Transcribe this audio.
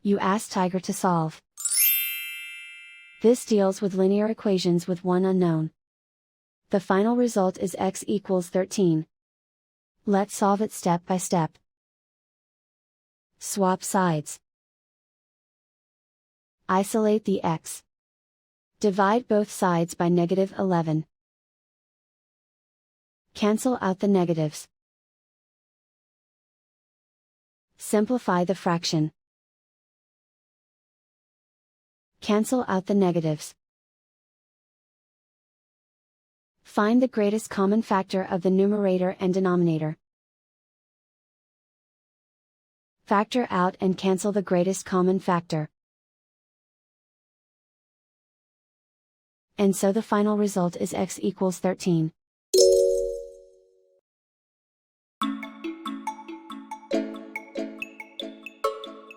You ask Tiger to solve. This deals with linear equations with one unknown. The final result is x equals 13. Let's solve it step by step. Swap sides. Isolate the x. Divide both sides by -11. Cancel out the negatives. Simplify the fraction. Cancel out the negatives. Find the greatest common factor of the numerator and denominator. Factor out and cancel the greatest common factor. And so the final result is x equals 13.